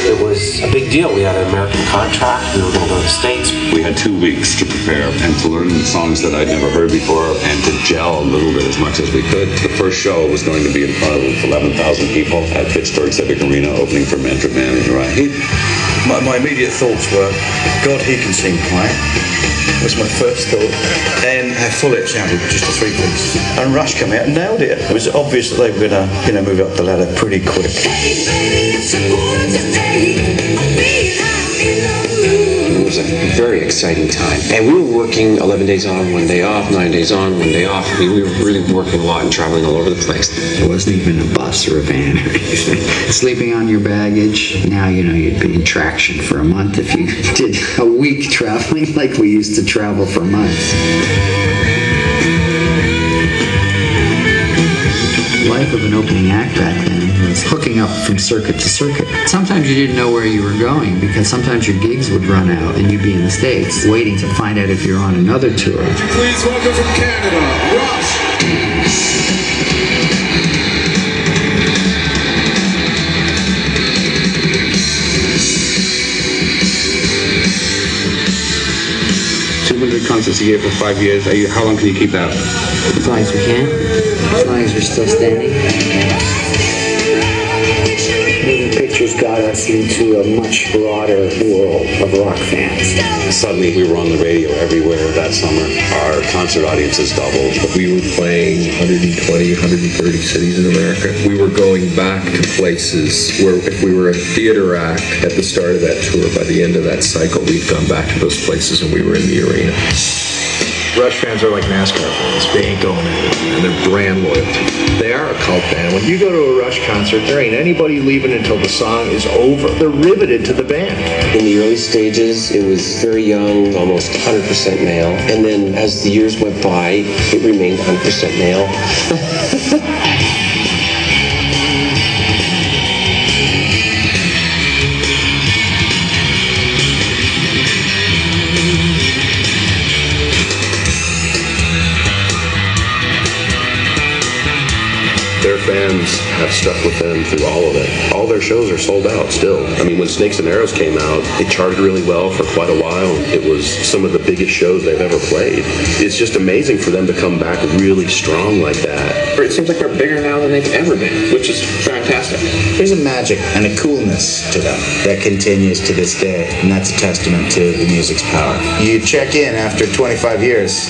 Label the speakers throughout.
Speaker 1: It was a big deal. We had an American contract. We were going to go to the States.
Speaker 2: We had 2 weeks to prepare and to learn songs that I'd never heard before and to gel a little bit as much as we could. The first show was going to be in front of 11,000 people at Pittsburgh Civic Arena, opening for Mantra Man and Uriah Heep.
Speaker 3: My immediate thoughts were, God, he can sing quiet. Was my first thought. Then how full it sounded, just the 3 pieces. And Rush came out and nailed it. It was obvious that they were going to, move up the ladder pretty quick.
Speaker 1: It was a very exciting time. And we were working 11 days on, 1 day off, 9 days on, 1 day off. I mean, we were really working a lot and traveling all over the place.
Speaker 4: It wasn't even a bus or a van or anything. Sleeping on your baggage. Now, you'd be in traction for a month if you did a week traveling like we used to travel for months. Life of an opening act back then was hooking up from circuit to circuit. Sometimes you didn't know where you were going because sometimes your gigs would run out and you'd be in the States waiting to find out if you're on another tour.
Speaker 5: Please welcome from Canada, Rush.
Speaker 2: 200 concerts a year for 5 years. How long can you keep that?
Speaker 4: As long as we can. As long as we're still standing. Moving pictures got us into a much broader world of rock fans.
Speaker 2: Suddenly we were on the radio everywhere that summer. Our concert audiences doubled.
Speaker 6: We were playing 120, 130 cities in America. We were going back to places where if we were a theater act at the start of that tour, by the end of that cycle, we'd gone back to those places and we were in the arena.
Speaker 7: Rush fans are like NASCAR fans. They ain't going anywhere, and they're brand loyalty. They are a cult band. When you go to a Rush concert, there ain't anybody leaving until the song is over. They're riveted to the band.
Speaker 1: In the early stages, it was very young, almost 100% male. And then as the years went by, it remained 100% male.
Speaker 2: Their fans have stuck with them through all of it. All their shows are sold out still. I mean, when Snakes and Arrows came out, it charted really well for quite a while. It was some of the biggest shows they've ever played. It's just amazing for them to come back really strong like that.
Speaker 1: It seems like they're bigger now than they've ever been, which is fantastic.
Speaker 3: There's a magic and a coolness to them that continues to this day, and that's a testament to the music's power. You check in after 25 years.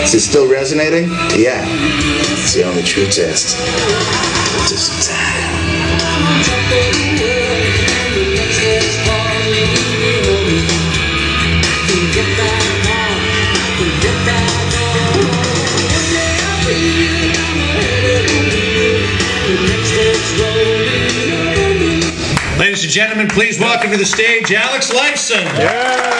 Speaker 3: Is it still resonating? Yeah. It's the only true test. Just time.
Speaker 8: Ladies and gentlemen, please welcome to the stage Alex LIFESON.
Speaker 7: Yeah.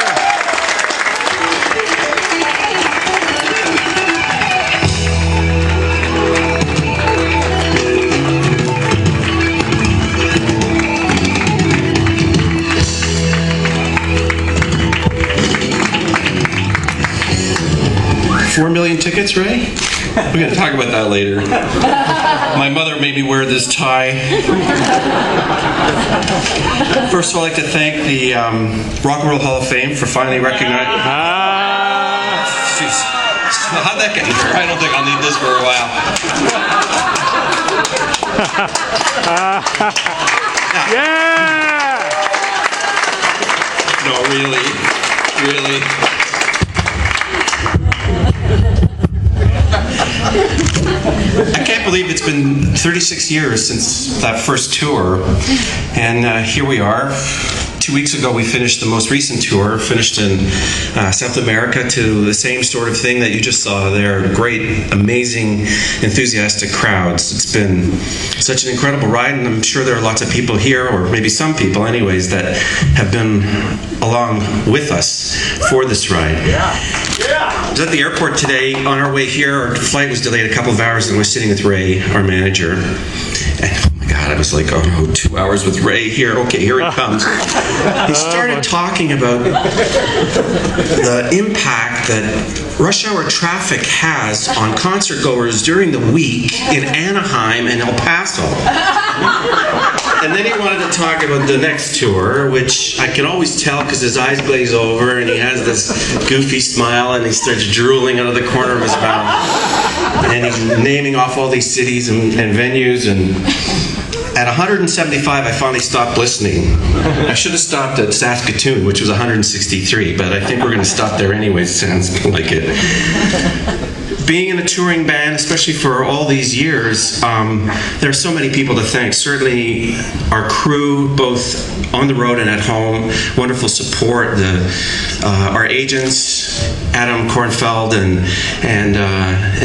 Speaker 8: 4 million tickets, Ray? We're going to talk about that later. My mother made me wear this tie. First of all, I'd like to thank the Rock and Roll Hall of Fame for finally recognizing... Jeez. How'd that get in here? I don't think I'll need this for a while.
Speaker 7: Yeah!
Speaker 8: No, really. I can't believe it's been 36 years since that first tour, and here we are. 2 weeks ago we finished the most recent tour, finished in South America to the same sort of thing that you just saw there. Great, amazing, enthusiastic crowds. It's been such an incredible ride, and I'm sure there are lots of people here, or maybe some people anyways, that have been along with us for this ride. I was at the airport today on our way here. Our flight was delayed a couple of hours, and we're sitting with Ray, our manager. And oh my God, that. I was like, oh no, 2 hours with Ray here. Okay, here it comes. He started talking about the impact that rush hour traffic has on concert goers during the week in Anaheim and El Paso. And then he wanted to talk about the next tour, which I can always tell because his eyes glaze over and he has this goofy smile and he starts drooling out of the corner of his mouth. And he's naming off all these cities and venues. And at 175, I finally stopped listening. I should have stopped at Saskatoon, which was 163, but I think we're going to stop there anyway. Sounds like it. Being in a touring band, especially for all these years, there are so many people to thank. Certainly our crew, both on the road and at home, wonderful support. Our agents, Adam Kornfeld and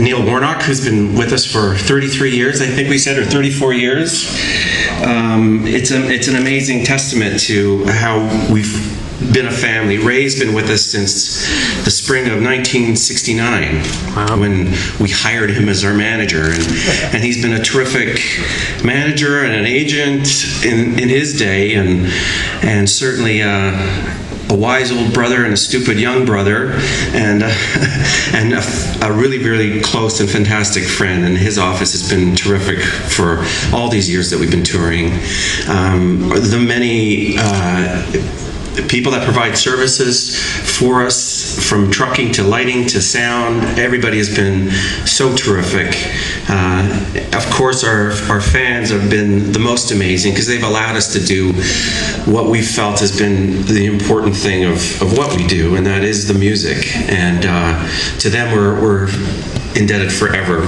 Speaker 8: Neil Warnock, who's been with us for 33 years, I think we said, or 34 years. It's an amazing testament to how we've been a family. Ray's been with us since the spring of 1969, when we hired him as our manager, and he's been a terrific manager and an agent in his day, and certainly a wise old brother and a stupid young brother, and a really, really close and fantastic friend. And his office has been terrific for all these years that we've been touring. The many people that provide services for us, from trucking to lighting to sound, everybody has been so terrific. Of course, our fans have been the most amazing because they've allowed us to do what we felt has been the important thing of what we do, and that is the music. And to them, we're indebted forever.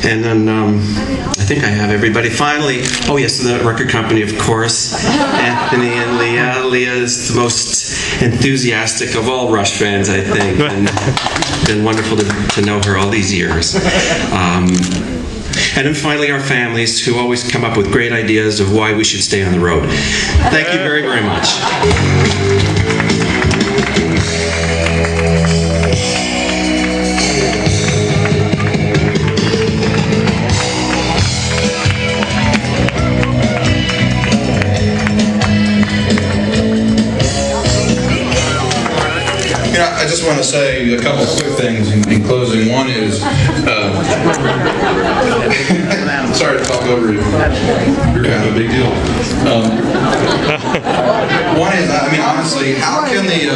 Speaker 8: And then I think I have everybody. Finally, oh yes, the record company, of course. Anthony and Leah. Leah is the most enthusiastic of all Rush fans, I think. And it's been wonderful to know her all these years. And then finally, our families, who always come up with great ideas of why we should stay on the road. Thank you very, very much.
Speaker 9: I just want to say a couple quick things in closing. One is, sorry to talk over you. You're kind of a big deal. One is, I mean, honestly, how can the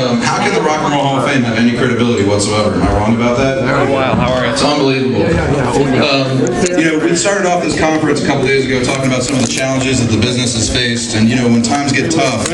Speaker 9: Rock and Roll Hall of Fame have any credibility whatsoever? Am I wrong about that?
Speaker 10: Oh wow, how are you?
Speaker 9: It's unbelievable. We started off this conference a couple days ago talking about some of the challenges that the business has faced, and when times get tough.